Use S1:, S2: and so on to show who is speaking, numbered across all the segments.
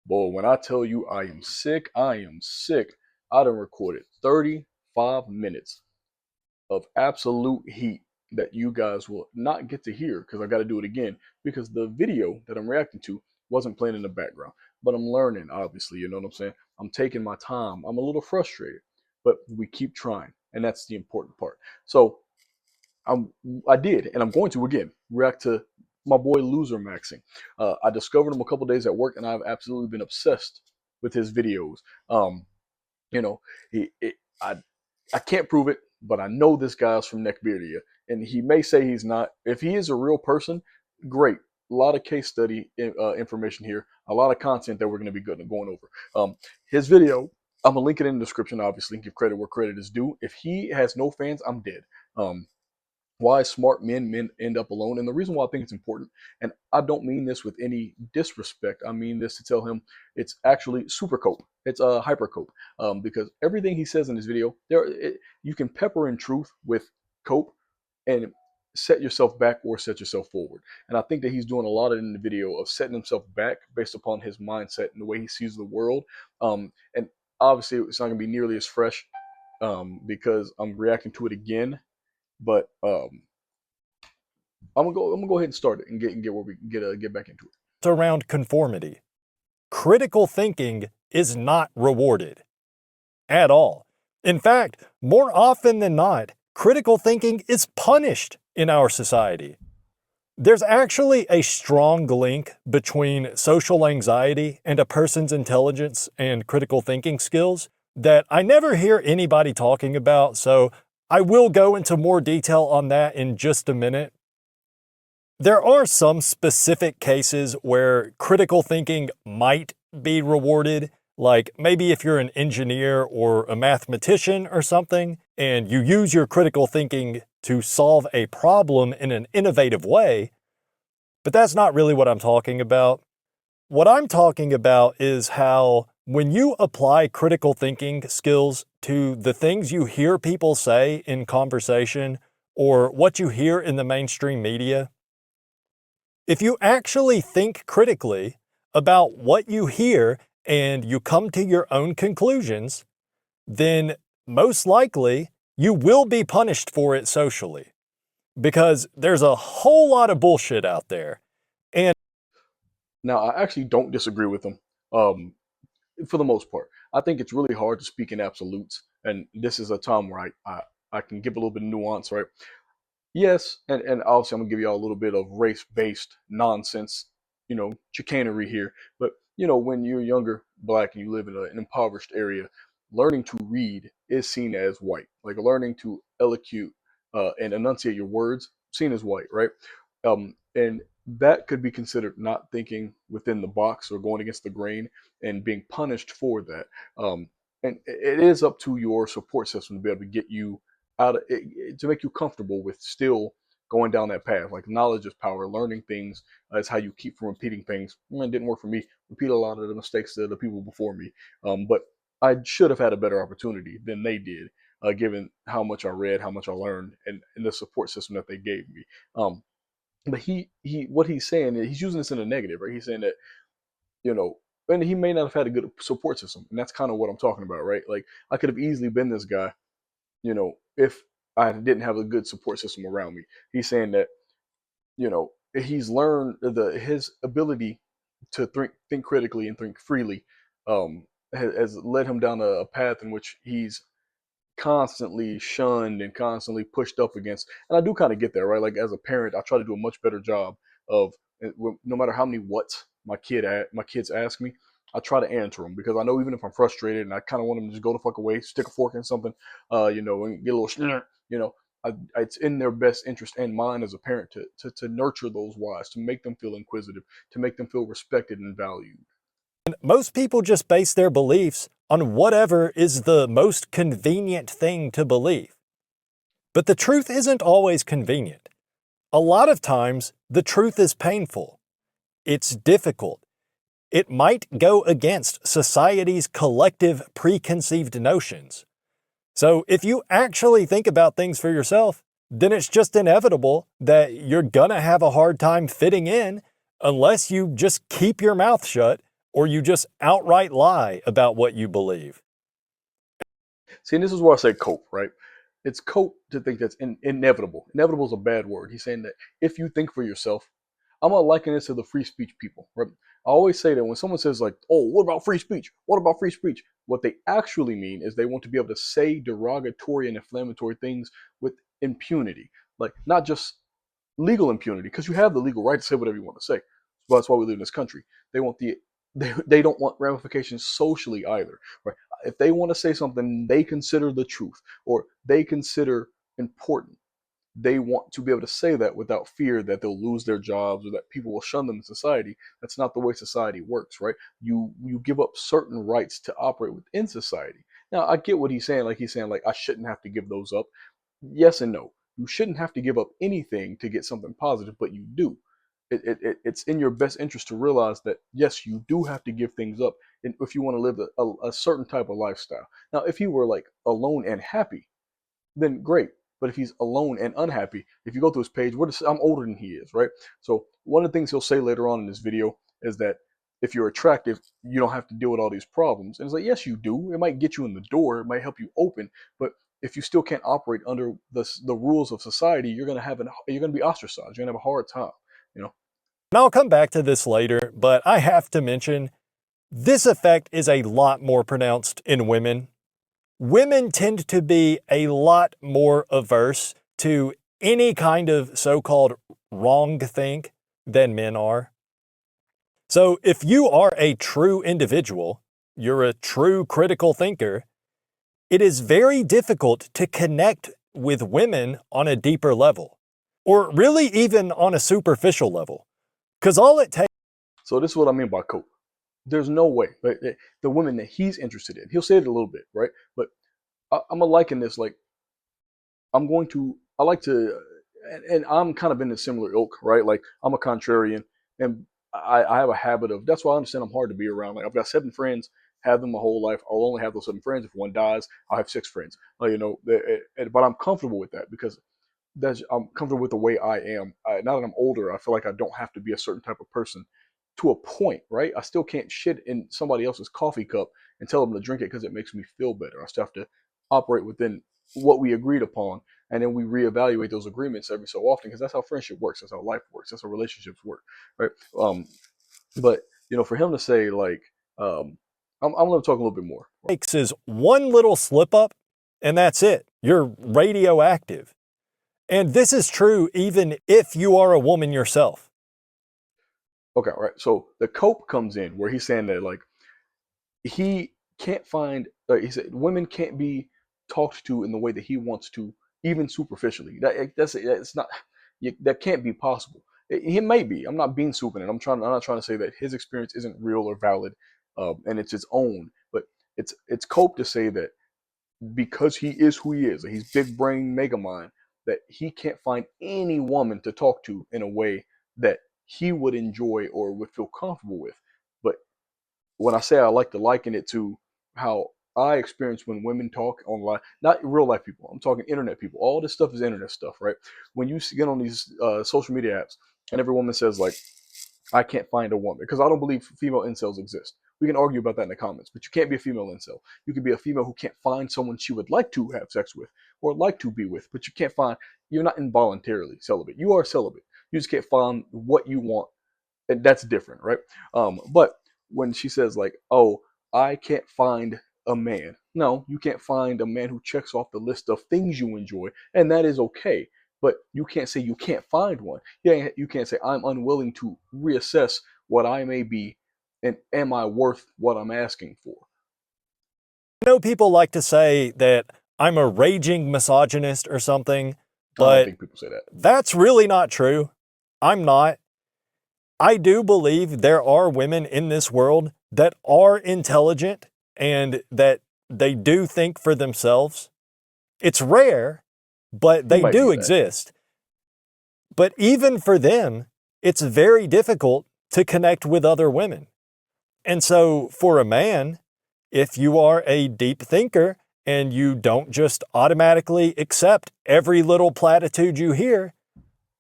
S1: Boy, when I tell you I am sick, I am sick. I done recorded 35 minutes of absolute heat that you guys will not get to hear because I got to do it again because the video that I'm reacting to wasn't playing in the background. But I'm learning, obviously, you know what I'm saying? I'm taking my time. I'm a little frustrated, but we keep trying, and that's the important part. So I'm, I did, and I'm going to again react to my boy Losermaxxing. I discovered him a couple days at work, and I've absolutely been obsessed with his videos. Um, you know, he, it, I can't prove it, but I know this guy's from Neckbeardia, and he may say he's not. If he is a real person, great. A lot of case study information here, a lot of content that we're going to be good at going over. His video, I'm gonna link it in the description. Obviously, give credit where credit is due. If he has no fans, I'm dead. Why smart men end up alone, and the reason why I think it's important, and I don't mean this with any disrespect, I mean this to tell him it's actually super cope, it's a hyper cope, because everything he says in this video you can pepper in truth with cope and set yourself back or set yourself forward, and I think that he's doing a lot of it in the video of setting himself back based upon his mindset and the way he sees the world, and obviously it's not going to be nearly as fresh because I'm reacting to it again, but I'm gonna go ahead and start it and get where we get back into it.
S2: Around conformity. Critical thinking is not rewarded at all. In fact, more often than not, critical thinking is punished in our society. There's actually a strong link between social anxiety and a person's intelligence and critical thinking skills that I never hear anybody talking about, so I will go into more detail on that in just a minute. There are some specific cases where critical thinking might be rewarded, like maybe if you're an engineer or a mathematician or something, and you use your critical thinking to solve a problem in an innovative way, but that's not really what I'm talking about. What I'm talking about is how when you apply critical thinking skills to the things you hear people say in conversation or what you hear in the mainstream media, if you actually think critically about what you hear and you come to your own conclusions, then most likely you will be punished for it socially. Because there's a whole lot of bullshit out there. And
S1: now I actually don't disagree with him um, for the most part. I think it's really hard to speak in absolutes, and this is a time where I can give a little bit of nuance, right? Yes, and obviously I'm gonna give y'all a little bit of race-based nonsense, chicanery here. But when you're younger, black, and you live in an impoverished area, learning to read is seen as white. Like learning to elocute and enunciate your words, seen as white, right? And that could be considered not thinking within the box or going against the grain and being punished for that. And it is up to your support system to be able to get you out of it, to make you comfortable with still going down that path. Like knowledge is power. Learning things is how you keep from repeating things. It didn't work for me. Repeat a lot of the mistakes of the people before me. But I should have had a better opportunity than they did, given how much I read, how much I learned, and the support system that they gave me. But what he's saying is he's using this in a negative, right? He's saying that you know, and he may not have had a good support system, and that's kind of what I'm talking about, right? Like I could have easily been this guy, if I didn't have a good support system around me. He's saying that, he's learned his ability to think critically and think freely has led him down a path in which he's constantly shunned and constantly pushed up against. And I do kind of get that, right? Like as a parent, I try to do a much better job of no matter how many what's my kids ask me, I try to answer them because I know even if I'm frustrated and I kind of want them to just go the fuck away, stick a fork in something, and get a little, it's in their best interest and mine as a parent to nurture those whys, to make them feel inquisitive, to make them feel respected and valued.
S2: most people just base their beliefs on whatever is the most convenient thing to believe. But the truth isn't always convenient. A lot of times, the truth is painful. It's difficult. It might go against society's collective preconceived notions. So if you actually think about things for yourself, then it's just inevitable that you're gonna have a hard time fitting in unless you just keep your mouth shut or you just outright lie about what you believe.
S1: See, and this is where I say cope, right? It's cope to think that's inevitable. Inevitable is a bad word. He's saying that if you think for yourself, I'm gonna liken this to the free speech people, right? I always say that when someone says like, "Oh, what about free speech? What about free speech?" What they actually mean is they want to be able to say derogatory and inflammatory things with impunity, like not just legal impunity, because you have the legal right to say whatever you want to say. Well, that's why we live in this country. They want they don't want ramifications socially either, right? If they want to say something they consider the truth or they consider important, they want to be able to say that without fear that they'll lose their jobs or that people will shun them in society. That's not the way society works, right? You give up certain rights to operate within society. Now I get what he's saying, like he's saying like I shouldn't have to give those up. Yes and no. You shouldn't have to give up anything to get something positive, but you do. It's in your best interest to realize that yes, you do have to give things up if you want to live a certain type of lifestyle. Now, if you were like alone and happy, then great. But if he's alone and unhappy, if you go through his page, I'm older than he is, right? So one of the things he'll say later on in this video is that if you're attractive, you don't have to deal with all these problems. And it's like, yes, you do. It might get you in the door, it might help you open, but if you still can't operate under the rules of society, you're gonna be ostracized. You're gonna have a hard time, you know.
S2: And I'll come back to this later, but I have to mention this effect is a lot more pronounced in women. Women tend to be a lot more averse to any kind of so-called wrong think than men are. So if you are a true individual, you're a true critical thinker, it is very difficult to connect with women on a deeper level, or really even on a superficial level. Because all it takes.
S1: So this is what I mean by cope. There's no way, right? The women that he's interested in, he'll say it a little bit, right? But I'm gonna liken this like I like to, and I'm kind of in a similar ilk, right? Like I'm a contrarian, and I have a habit of. That's why I understand I'm hard to be around. Like I've got 7 friends, have them my whole life. I'll only have those 7 friends. If one dies, I'll have 6 friends. But I'm comfortable with that because I'm comfortable with the way I am. Now that I'm older, I feel like I don't have to be a certain type of person to a point, right? I still can't shit in somebody else's coffee cup and tell them to drink it because it makes me feel better. I still have to operate within what we agreed upon, and then we reevaluate those agreements every so often because that's how friendship works. That's how life works. That's how relationships work, right? But for him to say like, I'm going to talk a little bit more.
S2: Takes is one little slip up, and that's it. You're radioactive. And this is true even if you are a woman yourself.
S1: Okay, right. So the cope comes in where he's saying that like he can't find. He said women can't be talked to in the way that he wants to, even superficially. That's not. That can't be possible. It may be. I'm not being stupid. I'm not trying to say that his experience isn't real or valid, and it's his own. But it's cope to say that because he is who he is, he's big brain mega mind, that he can't find any woman to talk to in a way that he would enjoy or would feel comfortable with. But when I say I like to liken it to how I experience when women talk online, not real life people, I'm talking internet people. All this stuff is internet stuff, right? When you get on these social media apps and every woman says like, I can't find a woman because I don't believe female incels exist. We can argue about that in the comments, but you can't be a female incel. You can be a female who can't find someone she would like to have sex with or like to be with, but you can't find, you're not involuntarily celibate. You are celibate. You just can't find what you want, and that's different, right? But when she says like, "Oh, I can't find a man," no, you can't find a man who checks off the list of things you enjoy, and that is okay. But you can't say you can't find one. Yeah, you can't say I'm unwilling to reassess what I may be, and am I worth what I'm asking for?
S2: I know people like to say that I'm a raging misogynist or something,
S1: I don't
S2: but
S1: think people say that.
S2: that's really not true. I'm not. I do believe there are women in this world that are intelligent and that they do think for themselves. It's rare, but
S1: He
S2: they
S1: might
S2: do
S1: be that.
S2: exist. But even for them, it's very difficult to connect with other women. And so for a man, if you are a deep thinker and you don't just automatically accept every little platitude you hear,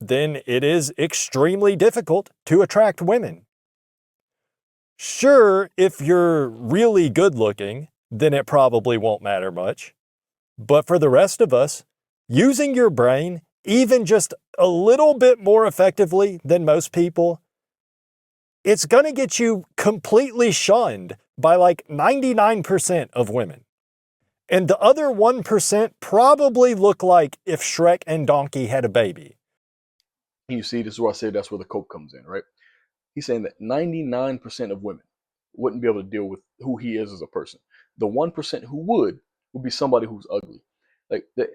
S2: then it is extremely difficult to attract women. Sure, if you're really good looking, then it probably won't matter much. But for the rest of us, using your brain, even just a little bit more effectively than most people, it's going to get you completely shunned by like 99% of women. And the other 1% probably look like if Shrek and Donkey had a baby.
S1: And you see, this is where I say that's where the cope comes in, right? He's saying that 99% of women wouldn't be able to deal with who he is as a person. The 1% who would be somebody who's ugly. Like that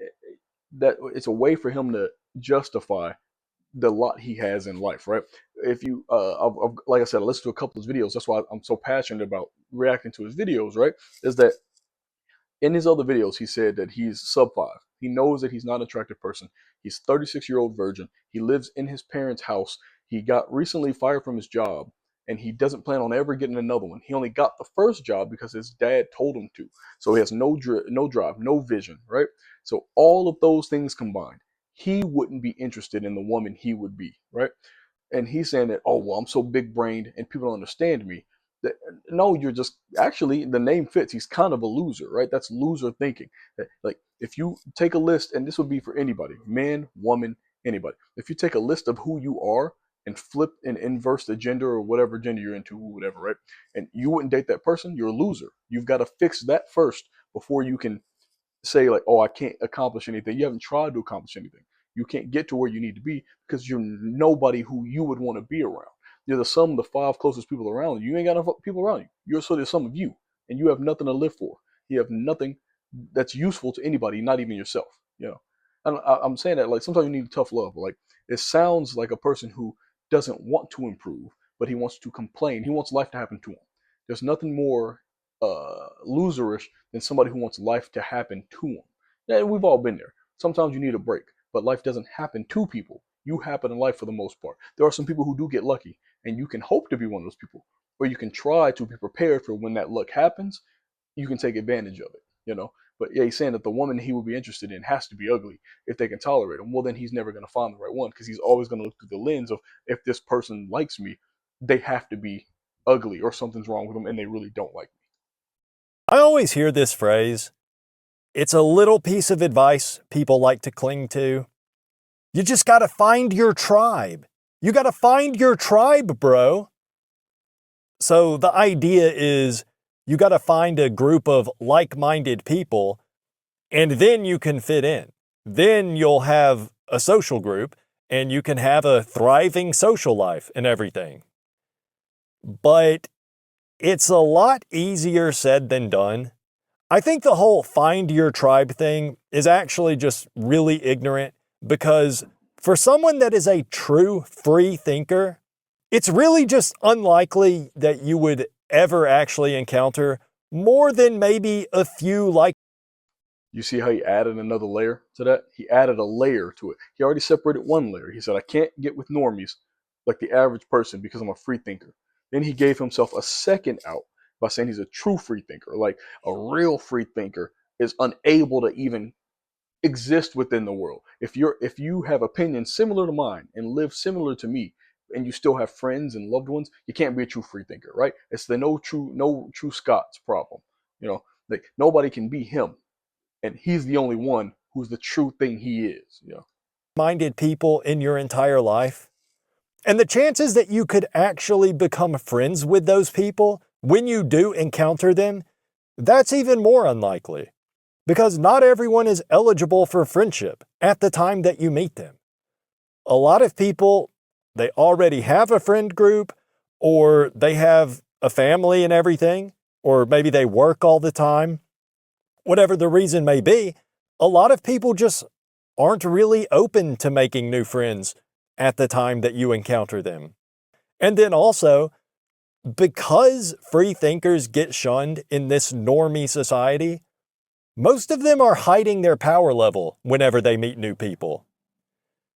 S1: it's a way for him to justify the lot he has in life, right? If you, like I said, I listened to a couple of his videos. That's why I'm so passionate about reacting to his videos, right? Is that in his other videos, he said that he's sub 5. He knows that he's not an attractive person. He's 36-year-old virgin. He lives in his parents' house. He got recently fired from his job, and he doesn't plan on ever getting another one. He only got the first job because his dad told him to. So he has no drive, no vision, right? So all of those things combined, he wouldn't be interested in the woman he would be, right? And he's saying that, oh well, I'm so big brained and people don't understand me. That, no, you're just actually the name fits. He's kind of a loser, right? That's loser thinking. Like if you take a list, and this would be for anybody, man, woman, anybody. If you take a list of who you are and flip and inverse the gender or whatever gender you're into, whatever, right? And you wouldn't date that person, you're a loser. You've got to fix that first before you can say like, oh, I can't accomplish anything. You haven't tried to accomplish anything. You can't get to where you need to be because you're nobody who you would want to be around. You're the sum of the 5 closest people around you. You ain't got enough people around you. You're sort of the sum of you, and you have nothing to live for. You have nothing that's useful to anybody, not even yourself. You know, I'm saying that like sometimes you need tough love. Like it sounds like a person who doesn't want to improve, but he wants to complain. He wants life to happen to him. There's nothing more loserish than somebody who wants life to happen to them. Yeah, we've all been there. Sometimes you need a break, but life doesn't happen to people. You happen in life for the most part. There are some people who do get lucky, and you can hope to be one of those people, or you can try to be prepared for when that luck happens. You can take advantage of it, you know. But yeah, he's saying that the woman he would be interested in has to be ugly if they can tolerate him. Well, then he's never going to find the right one because he's always going to look through the lens of if this person likes me, they have to be ugly or something's wrong with them and they really don't like me.
S2: I always hear this phrase. It's a little piece of advice people like to cling to. You just got to find your tribe. You got to find your tribe, bro. So the idea is you got to find a group of like-minded people, and then you can fit in. Then you'll have a social group, and you can have a thriving social life and everything. But it's a lot easier said than done. I think the whole find your tribe thing is actually just really ignorant because for someone that is a true free thinker, it's really just unlikely that you would ever actually encounter more than maybe a few like.
S1: You see how he added another layer to that? He added a layer to it. He already separated one layer. He said, I can't get with normies like the average person because I'm a free thinker. Then he gave himself a second out by saying he's a true free thinker. Like a real free thinker is unable to even exist within the world. If you have opinions similar to mine and live similar to me, and you still have friends and loved ones, you can't be a true free thinker, right? It's the no true Scots problem. You know, like nobody can be him, and he's the only one who's the true thing he is. You know,
S2: minded people in your entire life. And the chances that you could actually become friends with those people when you do encounter them, that's even more unlikely. Because not everyone is eligible for friendship at the time that you meet them. A lot of people, they already have a friend group, or they have a family and everything, or maybe they work all the time. Whatever the reason may be, a lot of people just aren't really open to making new friends at the time that you encounter them. And then also, because free thinkers get shunned in this normie society, most of them are hiding their power level whenever they meet new people.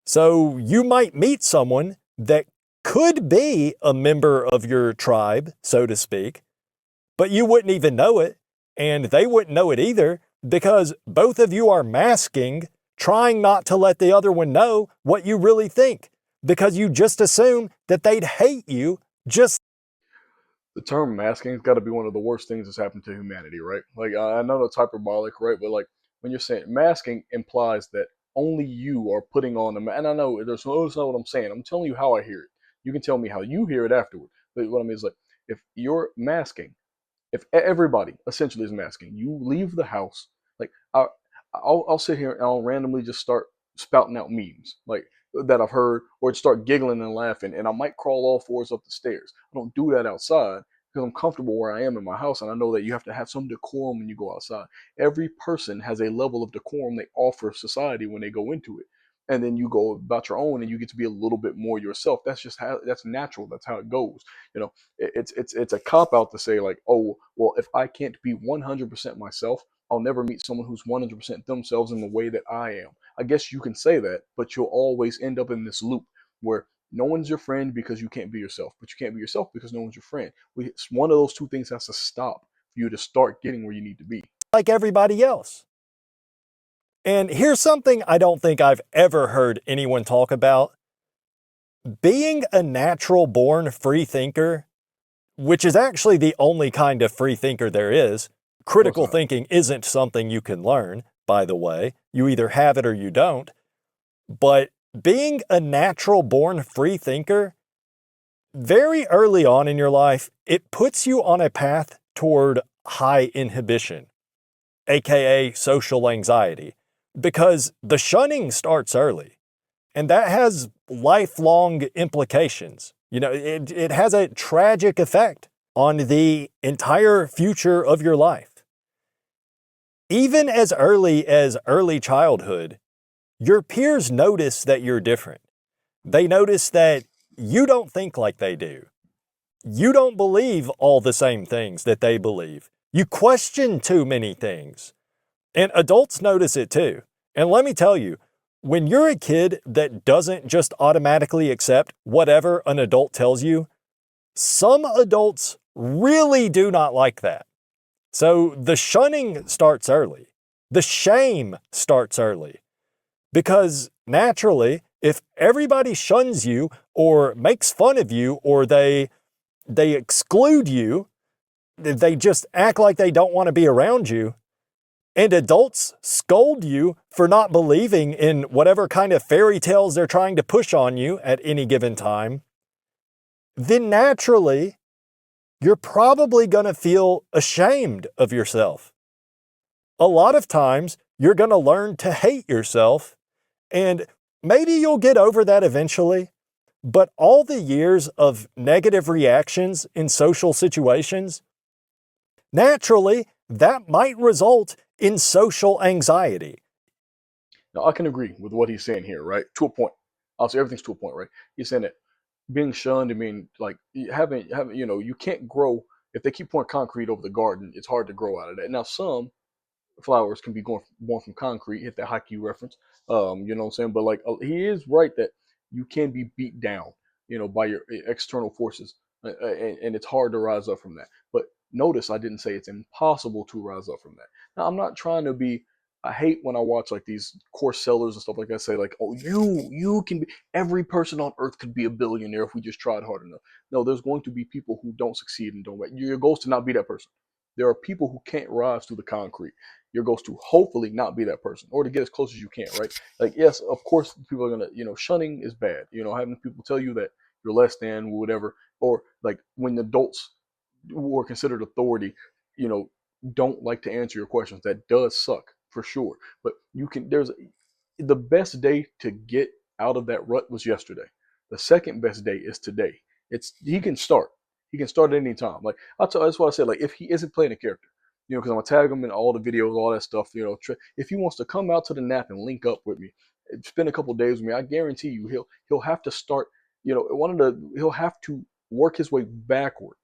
S2: So you might meet someone that could be a member of your tribe, so to speak, but you wouldn't even know it, and they wouldn't know it either, because both of you are masking, trying not to let the other one know what you really think, because you just assume that they'd hate you just.
S1: The term masking has got to be one of the worst things that's happened to humanity, right? Like I know that's hyperbolic, right? But like when you're saying masking implies that only you are putting on the mask. And I know there's no, that's not what I'm saying. I'm telling you how I hear it. You can tell me how you hear it afterward. But what I mean is like if you're masking, if everybody essentially is masking, you leave the house. Like I'll sit here and I'll randomly just start spouting out memes like that I've heard, or start giggling and laughing, and I might crawl all fours up the stairs. I don't do that outside because I'm comfortable where I am in my house, and I know that you have to have some decorum when you go outside. Every person has a level of decorum they offer society when they go into it. And then you go about your own and you get to be a little bit more yourself. That's just how that's natural. That's how it goes. You know, it's a cop out to say like, oh, well, if I can't be 100% myself, I'll never meet someone who's 100% themselves in the way that I am. I guess you can say that, but you'll always end up in this loop where no one's your friend because you can't be yourself, but you can't be yourself because no one's your friend. One of those two things has to stop for you to start getting where you need to be.
S2: Like everybody else. And here's something I don't think I've ever heard anyone talk about. Being a natural born free thinker, which is actually the only kind of free thinker there is.
S1: Of course
S2: Critical
S1: not.
S2: thinking isn't something you can learn, by the way. You either have it or you don't. But being a natural born free thinker, very early on in your life, it puts you on a path toward high inhibition, aka social anxiety, because the shunning starts early. And that has lifelong implications. You know, it has a tragic effect on the entire future of your life. Even as early childhood, your peers notice that you're different. They notice that you don't think like they do. You don't believe all the same things that they believe. You question too many things. And adults notice it too. And let me tell you, when you're a kid that doesn't just automatically accept whatever an adult tells you, some adults really do not like that. So the shunning starts early. The shame starts early. Because naturally, if everybody shuns you or makes fun of you or they exclude you, they just act like they don't want to be around you, and adults scold you for not believing in whatever kind of fairy tales they're trying to push on you at any given time, then naturally, you're probably going to feel ashamed of yourself. A lot of times, you're going to learn to hate yourself, and maybe you'll get over that eventually, but all the years of negative reactions in social situations, naturally, that might result in social anxiety.
S1: Now, I can agree with what he's saying here, right? To a point. I'll say everything's to a point, right? He's saying that being shunned, I mean, like having, you can't grow if they keep pouring concrete over the garden. It's hard to grow out of that. Now, some flowers can be born from concrete. Hit that hockey reference. You know what I'm saying? But like he is right that you can be beat down, by your external forces, and it's hard to rise up from that. But notice I didn't say it's impossible to rise up from that. Now I'm not trying to be. I hate when I watch like these course sellers and stuff like that say like, oh, you can be. Every person on earth could be a billionaire if we just tried hard enough. No, there's going to be people who don't succeed and don't. Your goal is to not be that person. There are people who can't rise through the concrete. Your goal is to hopefully not be that person or to get as close as you can, right? Like, yes, of course, people are gonna, shunning is bad. Having people tell you that you're less than or whatever, or like when adults who are considered authority, you know, don't like to answer your questions. That does suck for sure. But there's the best day to get out of that rut was yesterday. The second best day is today. He can start. He can start at any time. Like that's why I said like if he isn't playing a character, because I'm gonna tag him in all the videos, all that stuff. If he wants to come out to the nap and link up with me, spend a couple of days with me, I guarantee you he'll have to start. He'll have to work his way backward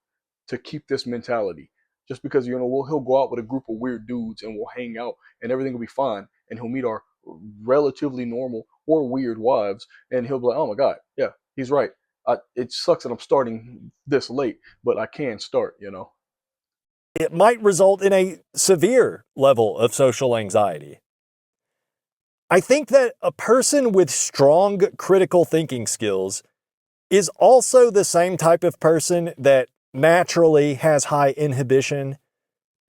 S1: to keep this mentality. Just because he'll go out with a group of weird dudes and we'll hang out and everything will be fine, and he'll meet our relatively normal or weird wives, and he'll be like, "Oh my god, yeah, he's right. It sucks that I'm starting this late, but I can start."
S2: It might result in a severe level of social anxiety. I think that a person with strong critical thinking skills is also the same type of person that naturally has high inhibition.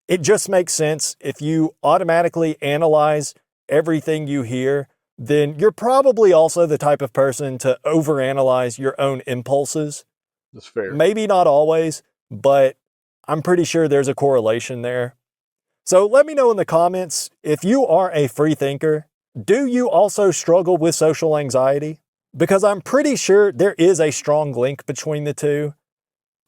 S2: It just makes sense. If you automatically analyze everything you hear, then you're probably also the type of person to overanalyze your own impulses.
S1: That's fair.
S2: Maybe not always, but I'm pretty sure there's a correlation there. So let me know in the comments if you are a free thinker, do you also struggle with social anxiety? Because I'm pretty sure there is a strong link between the two.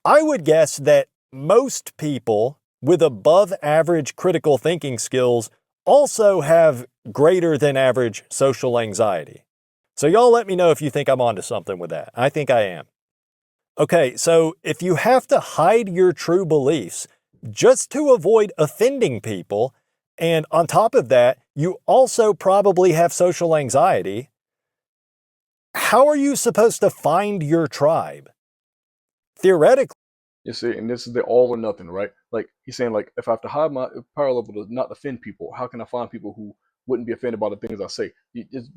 S2: I would guess that most people with above average critical thinking skills also have greater than average social anxiety. So y'all let me know if you think I'm onto something with that. I think I am. Okay, so if you have to hide your true beliefs just to avoid offending people, and on top of that, you also probably have social anxiety, how are you supposed to find your tribe? Theoretically,
S1: You see, and this is the all or nothing, right? Like he's saying, like if I have to hide my power level to not offend people, how can I find people who wouldn't be offended by the things I say?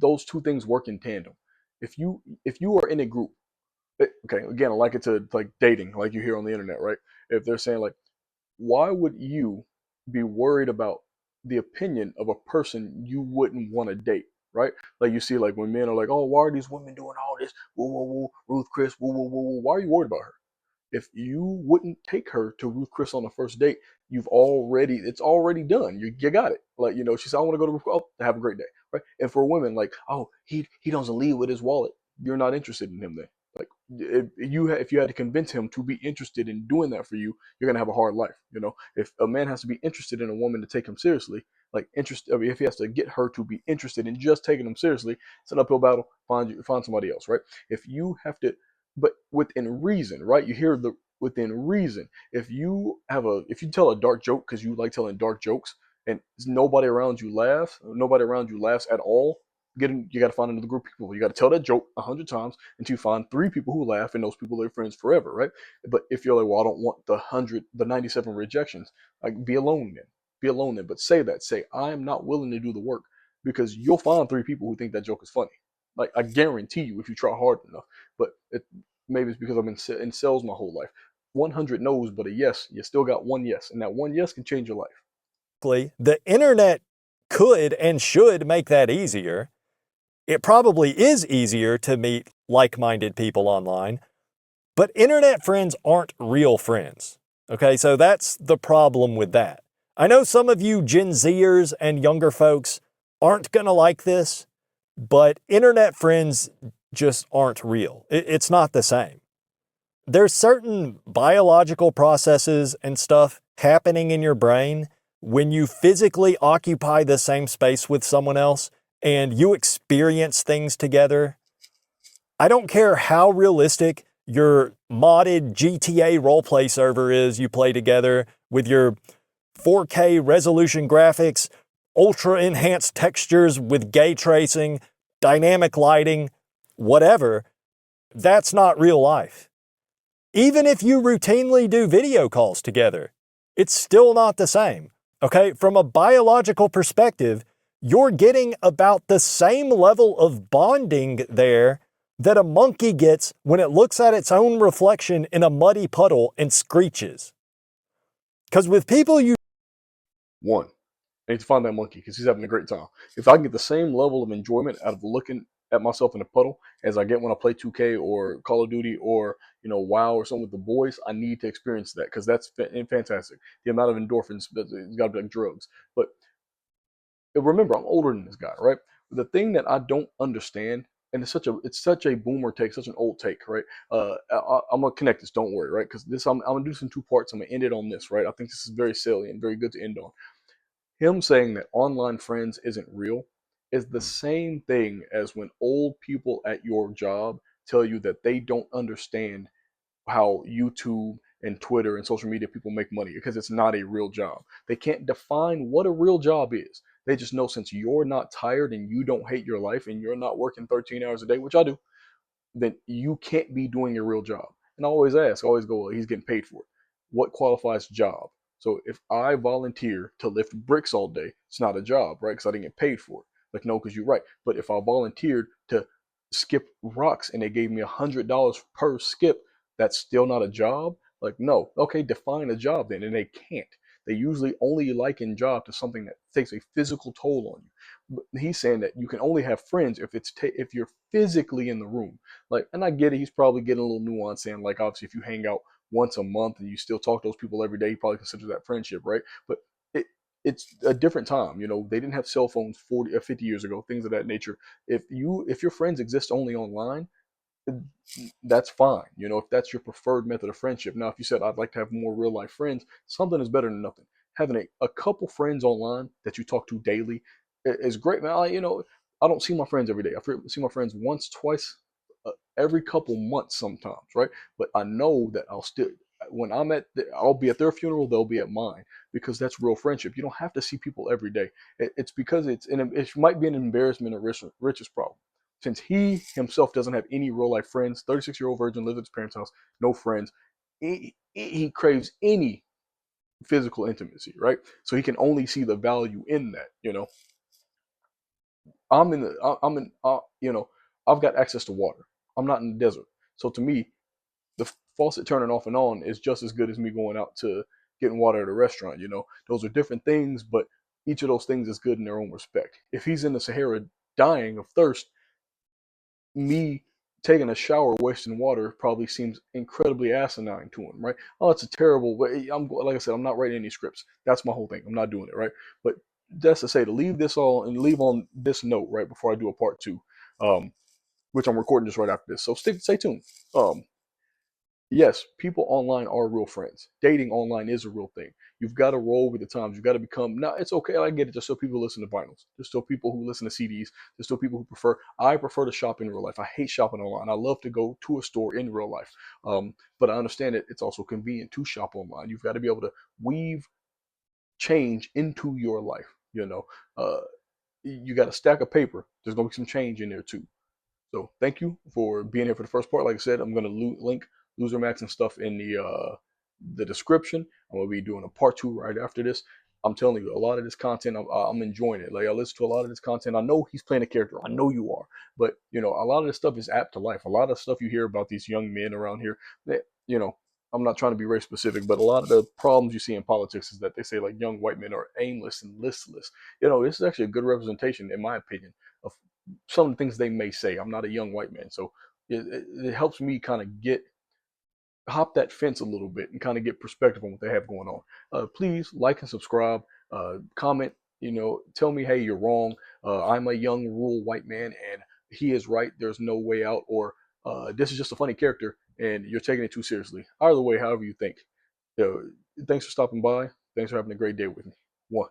S1: Those two things work in tandem. If you are in a group, okay, again, I like it to like dating, like you hear on the internet, right? If they're saying like, why would you be worried about the opinion of a person you wouldn't want to date, right? Like you see, like when men are like, oh, why are these women doing all this? Woo, woo, woo, Ruth Chris, woo, woo, woo, woo. Why are you worried about her? If you wouldn't take her to Ruth Chris on the first date, it's already done. You got it. Like, she said, I want to go to Ruth. Oh, have a great day. Right. And for women, like, oh, he doesn't leave with his wallet. You're not interested in him then. Like if you had to convince him to be interested in doing that for you, you're gonna have a hard life. If a man has to be interested in a woman to take him seriously, like interest, I mean, if he has to get her to be interested in just taking him seriously, it's an uphill battle. Find somebody else, right? If you have to, but within reason, right? You hear the within reason. If you tell a dark joke because you like telling dark jokes, and nobody around you laughs at all, you got to find another group of people. You got to tell that joke 100 times until you find three people who laugh, and those people are your friends forever, right? But if you're like, well, I don't want the 97 rejections, like be alone then. Be alone then. But say I am not willing to do the work because you'll find three people who think that joke is funny. Like I guarantee you, if you try hard enough. But maybe it's because I've been in sales my whole life. 100 no's, but a yes. You still got one yes, and that one yes can change your life.
S2: the internet could and should make that easier. It probably is easier to meet like-minded people online, but internet friends aren't real friends. Okay, so that's the problem with that. I know some of you Gen Zers and younger folks aren't going to like this, but internet friends just aren't real. It's not the same. There's certain biological processes and stuff happening in your brain when you physically occupy the same space with someone else and you experience things together. I don't care how realistic your modded GTA roleplay server is you play together with your 4K resolution graphics, ultra enhanced textures with gay tracing, dynamic lighting, whatever. That's not real life. Even if you routinely do video calls together, it's still not the same. Okay, from a biological perspective, you're getting about the same level of bonding there that a monkey gets when it looks at its own reflection in a muddy puddle and screeches. Because with people you
S1: One, I need to find that monkey because he's having a great time. If I can get the same level of enjoyment out of looking at myself in a puddle as I get when I play 2K or Call of Duty or WoW or something with the boys, I need to experience that because that's fantastic. The amount of endorphins, it's got to be like drugs. But remember, I'm older than this guy, right? The thing that I don't understand, and it's such a boomer take, such an old take, right? I'm gonna connect this. Don't worry, right? Because I'm gonna do this in two parts. I'm gonna end it on this, right? I think this is very salient, very good to end on. Him saying that online friends isn't real is the same thing as when old people at your job tell you that they don't understand how YouTube and Twitter and social media people make money because it's not a real job. They can't define what a real job is. They just know since you're not tired and you don't hate your life and you're not working 13 hours a day, which I do, then you can't be doing a real job. And I always go, well, he's getting paid for it. What qualifies job? So if I volunteer to lift bricks all day, it's not a job, right? Because I didn't get paid for it. Like, no, because you're right. But if I volunteered to skip rocks and they gave me $100 per skip, that's still not a job. Like, no, okay, define a job then, and they can't. They usually only liken job to something that takes a physical toll on you. But he's saying that you can only have friends if if you're physically in the room. Like, and I get it. He's probably getting a little nuance saying, like, obviously, if you hang out once a month and you still talk to those people every day, you probably consider that friendship, right? But it it's a different time. They didn't have cell phones 40 or 50 years ago, things of that nature. If your friends exist only online, that's fine. If that's your preferred method of friendship. Now, if you said, I'd like to have more real life friends, something is better than nothing. Having a couple friends online that you talk to daily is great, man. I don't see my friends every day. See my friends once, twice, every couple months sometimes, right? But I know that when I'll be at their funeral, they'll be at mine, because that's real friendship. You don't have to see people every day. It's because it might be an embarrassment or riches problem. Since he himself doesn't have any real life friends, 36-year-old virgin, lives at his parents' house, no friends. He craves any physical intimacy, right? So he can only see the value in that. I'm in, I've got access to water. I'm not in the desert. So to me, the faucet turning off and on is just as good as me going out to getting water at a restaurant. Those are different things, but each of those things is good in their own respect. If he's in the Sahara dying of thirst, me taking a shower wasting water probably seems incredibly asinine to him, right? Oh, it's a terrible way. Like I said, I'm not writing any scripts. That's my whole thing. I'm not doing it, right? But that's to say, to leave this all and leave on this note right before I do a part two, um, which I'm recording just right after this. So stay tuned. Um, yes, people online are real friends. Dating online is a real thing. You've got to roll with the times. You've got to become. Now, it's okay. I get it. There's still people who listen to vinyls. There's still people who listen to CDs. There's still people who prefer. I prefer to shop in real life. I hate shopping online. I love to go to a store in real life. But I understand that it's also convenient to shop online. You've got to be able to weave change into your life. Uh, you got a stack of paper. There's gonna be some change in there too. So thank you for being here for the first part. Like I said, I'm gonna link Losermaxxing and stuff in the description. I'm gonna be doing a part two right after this. I'm telling you, a lot of this content, I'm enjoying it. Like, I listen to a lot of this content. I know he's playing a character. I know you are, but a lot of this stuff is apt to life. A lot of stuff you hear about these young men around here, that I'm not trying to be race specific, but a lot of the problems you see in politics is that they say like young white men are aimless and listless. This is actually a good representation, in my opinion, of some of the things they may say. I'm not a young white man, so it helps me kind of get hop that fence a little bit and kind of get perspective on what they have going on. Please like and subscribe, comment. Tell me, hey, you're wrong. I'm a young rural white man, and he is right. There's no way out, or this is just a funny character, and you're taking it too seriously. Either way, however you think. Thanks for stopping by. Thanks for having a great day with me. One.